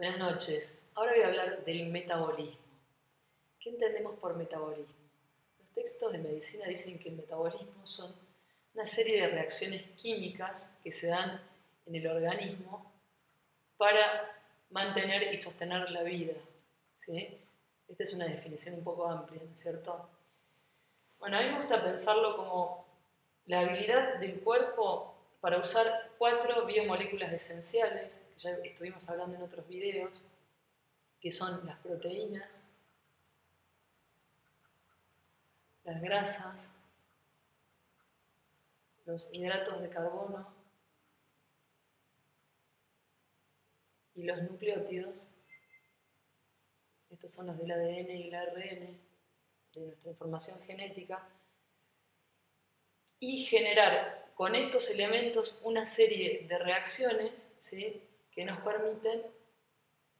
Buenas noches. Ahora voy a hablar del metabolismo. ¿Qué entendemos por metabolismo? Los textos de medicina dicen que el metabolismo son una serie de reacciones químicas que se dan en el organismo para mantener y sostener la vida. ¿Sí? Esta es una definición un poco amplia, ¿no es cierto? Bueno, a mí me gusta pensarlo como la habilidad del cuerpo para usar 4 biomoléculas esenciales, que ya estuvimos hablando en otros videos, que son las proteínas, las grasas, los hidratos de carbono y los nucleótidos. Estos son los del ADN y el ARN de nuestra información genética. Y generar con estos elementos una serie de reacciones, ¿sí?, que nos permiten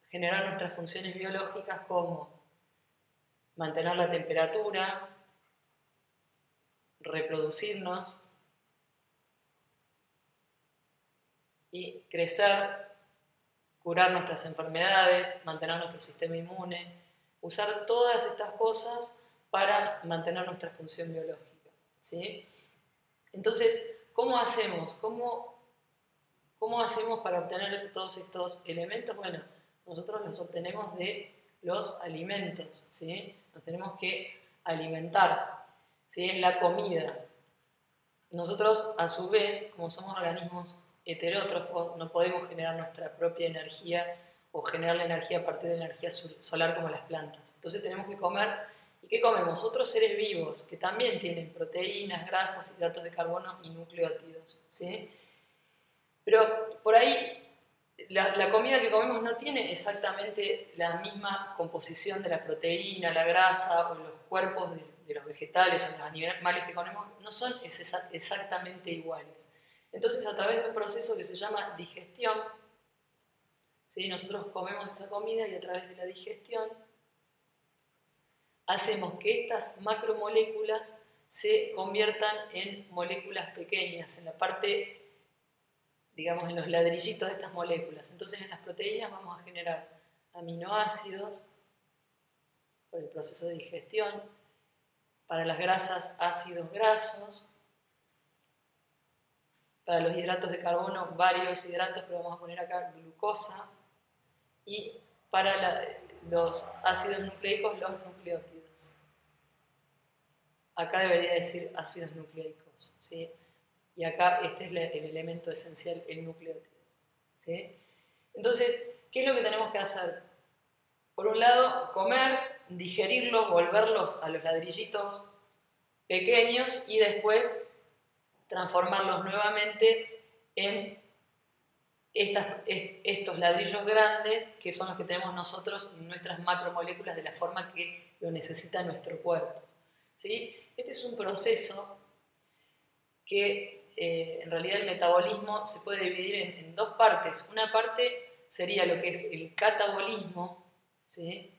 generar nuestras funciones biológicas como mantener la temperatura, reproducirnos y crecer, curar nuestras enfermedades, mantener nuestro sistema inmune, usar todas estas cosas para mantener nuestra función biológica, ¿sí? Entonces, ¿cómo hacemos? ¿Cómo hacemos para obtener todos estos elementos? Bueno, nosotros los obtenemos de los alimentos, ¿sí? Nos tenemos que alimentar, ¿sí? Es la comida. Nosotros, a su vez, como somos organismos heterótrofos, no podemos generar nuestra propia energía o generar la energía a partir de la energía solar como las plantas. Entonces tenemos que comer. ¿Y qué comemos? Otros seres vivos que también tienen proteínas, grasas, hidratos de carbono y nucleótidos, ¿sí? Pero por ahí la comida que comemos no tiene exactamente la misma composición de la proteína, la grasa o los cuerpos de los vegetales o los animales que comemos, no son exactamente iguales. Entonces, a través de un proceso que se llama digestión, ¿sí?, nosotros comemos esa comida y a través de la digestión hacemos que estas macromoléculas se conviertan en moléculas pequeñas, en la parte, digamos, en los ladrillitos de estas moléculas. Entonces, en las proteínas vamos a generar aminoácidos por el proceso de digestión, para las grasas, ácidos grasos, para los hidratos de carbono, varios hidratos, pero vamos a poner acá glucosa, y para los ácidos nucleicos, los nucleótidos. Acá debería decir ácidos nucleicos, ¿sí? Y acá este es el elemento esencial, el nucleótido, ¿sí? Entonces, ¿qué es lo que tenemos que hacer? Por un lado, comer, digerirlos, volverlos a los ladrillitos pequeños y después transformarlos nuevamente en estos ladrillos grandes, que son los que tenemos nosotros en nuestras macromoléculas de la forma que lo necesita nuestro cuerpo, ¿sí? Este es un proceso que en realidad el metabolismo se puede dividir en dos partes. Una parte sería lo que es el catabolismo, ¿sí?,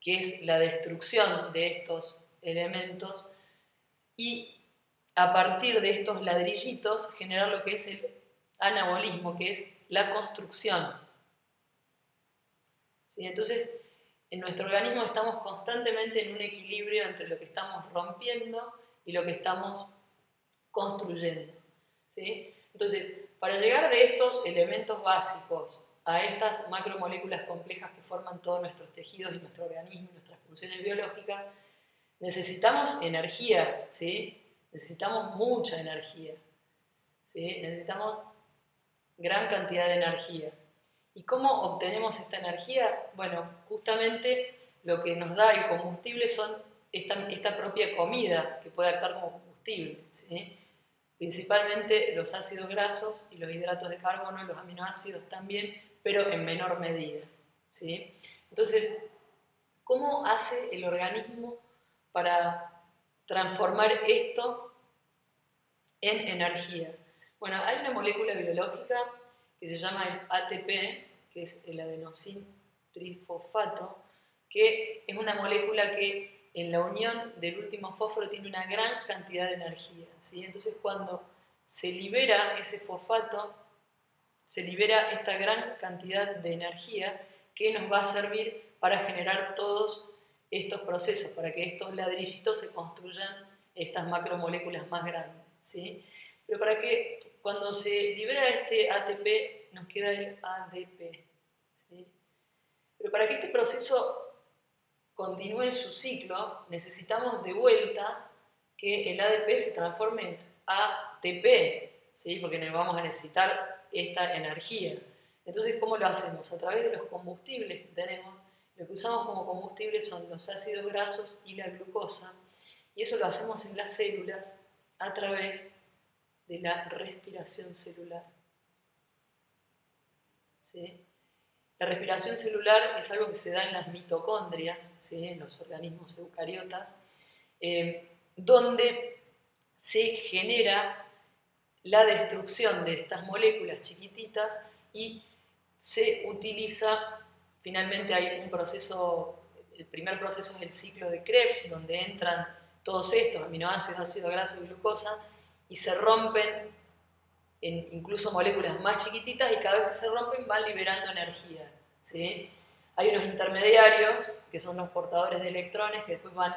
que es la destrucción de estos elementos, y a partir de estos ladrillitos generar lo que es el anabolismo, que es la construcción, ¿sí? Entonces, en nuestro organismo estamos constantemente en un equilibrio entre lo que estamos rompiendo y lo que estamos construyendo, ¿sí? Entonces, para llegar de estos elementos básicos a estas macromoléculas complejas que forman todos nuestros tejidos y nuestro organismo y nuestras funciones biológicas, necesitamos energía, ¿sí? Necesitamos mucha energía, ¿sí? Necesitamos gran cantidad de energía. ¿Y cómo obtenemos esta energía? Bueno, justamente lo que nos da el combustible son esta propia comida que puede actuar como combustible, ¿sí? Principalmente los ácidos grasos y los hidratos de carbono, los aminoácidos también, pero en menor medida, ¿sí? Entonces, ¿cómo hace el organismo para transformar esto en energía? Bueno, hay una molécula biológica que se llama el ATP, que es el adenosín trifosfato, que es una molécula que en la unión del último fósforo tiene una gran cantidad de energía, ¿sí? Entonces, cuando se libera ese fosfato, se libera esta gran cantidad de energía que nos va a servir para generar todos estos procesos, para que estos ladrillitos se construyan estas macromoléculas más grandes, ¿sí? Pero para que cuando se libera este ATP nos queda el ADP, ¿sí? Pero para que este proceso continúe su ciclo, necesitamos de vuelta que el ADP se transforme en ATP, ¿sí? Porque vamos a necesitar esta energía. Entonces, ¿cómo lo hacemos? A través de los combustibles que tenemos. Lo que usamos como combustible son los ácidos grasos y la glucosa, y eso lo hacemos en las células a través de la respiración celular, ¿sí? La respiración celular es algo que se da en las mitocondrias, ¿sí? En los organismos eucariotas, donde se genera la destrucción de estas moléculas chiquititas y se utiliza, finalmente hay un proceso, el primer proceso es el ciclo de Krebs, donde entran todos estos aminoácidos, ácido graso y glucosa, y se rompen en incluso moléculas más chiquititas, y cada vez que se rompen van liberando energía, ¿sí? Hay unos intermediarios, que son los portadores de electrones, que después van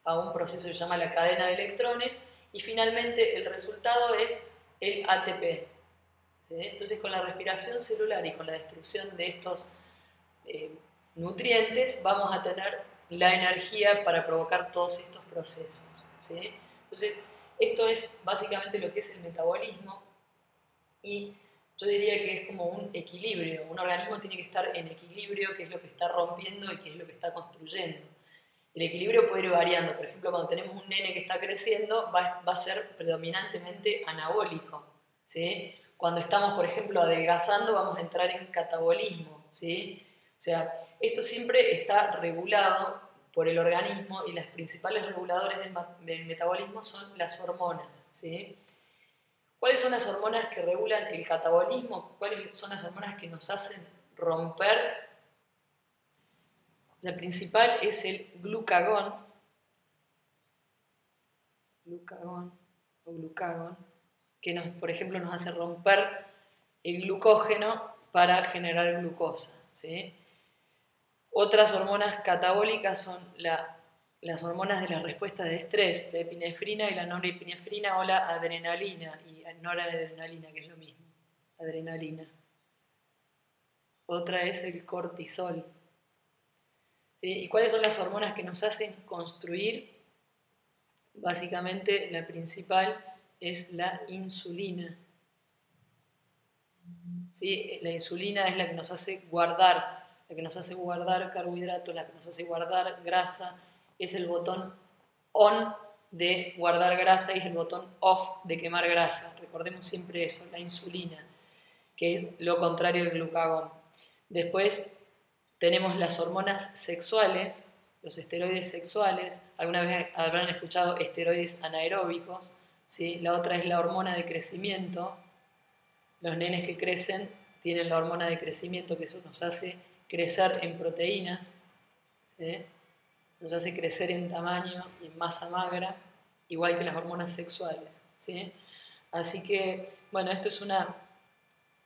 a un proceso que se llama la cadena de electrones, y finalmente el resultado es el ATP, ¿sí? Entonces, con la respiración celular y con la destrucción de estos nutrientes, vamos a tener la energía para provocar todos estos procesos, ¿sí? Entonces, esto es básicamente lo que es el metabolismo, y yo diría que es como un equilibrio. Un organismo tiene que estar en equilibrio, que es lo que está rompiendo y que es lo que está construyendo. El equilibrio puede ir variando. Por ejemplo, cuando tenemos un nene que está creciendo, va a ser predominantemente anabólico, ¿sí? Cuando estamos, por ejemplo, adelgazando, vamos a entrar en catabolismo, ¿sí? O sea, esto siempre está regulado por el organismo, y los principales reguladores del metabolismo son las hormonas, ¿sí? ¿Cuáles son las hormonas que regulan el catabolismo? ¿Cuáles son las hormonas que nos hacen romper? La principal es el glucagón o glucagón, que por ejemplo nos hace romper el glucógeno para generar glucosa, ¿sí? Otras hormonas catabólicas son las hormonas de la respuesta de estrés, la epinefrina y la norepinefrina, o la adrenalina y noradrenalina, que es lo mismo, adrenalina. Otra es el cortisol, ¿sí? ¿Y cuáles son las hormonas que nos hacen construir? Básicamente la principal es la insulina, ¿sí? La insulina es la que nos hace guardar carbohidratos, la que nos hace guardar grasa. Es el botón on de guardar grasa y es el botón off de quemar grasa. Recordemos siempre eso, la insulina, que es lo contrario del glucagón. Después tenemos las hormonas sexuales, los esteroides sexuales. Alguna vez habrán escuchado esteroides anaeróbicos, ¿sí? La otra es la hormona de crecimiento. Los nenes que crecen tienen la hormona de crecimiento, que eso nos hace crecer en proteínas, ¿sí? Nos hace crecer en tamaño y en masa magra, igual que las hormonas sexuales, ¿sí? Así que, bueno, esto es una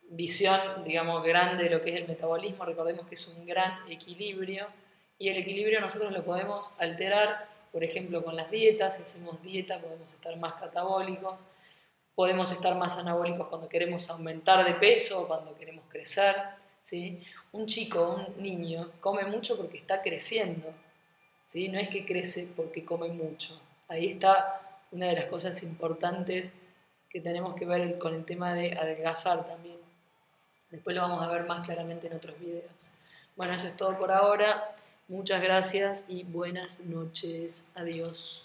visión, digamos, grande de lo que es el metabolismo. Recordemos que es un gran equilibrio, y el equilibrio nosotros lo podemos alterar, por ejemplo, con las dietas. Si hacemos dieta podemos estar más catabólicos, podemos estar más anabólicos cuando queremos aumentar de peso o cuando queremos crecer, ¿sí? Un chico, un niño, come mucho porque está creciendo, ¿sí? No es que crece porque come mucho. Ahí está una de las cosas importantes que tenemos que ver con el tema de adelgazar también. Después lo vamos a ver más claramente en otros videos. Bueno, eso es todo por ahora. Muchas gracias y buenas noches. Adiós.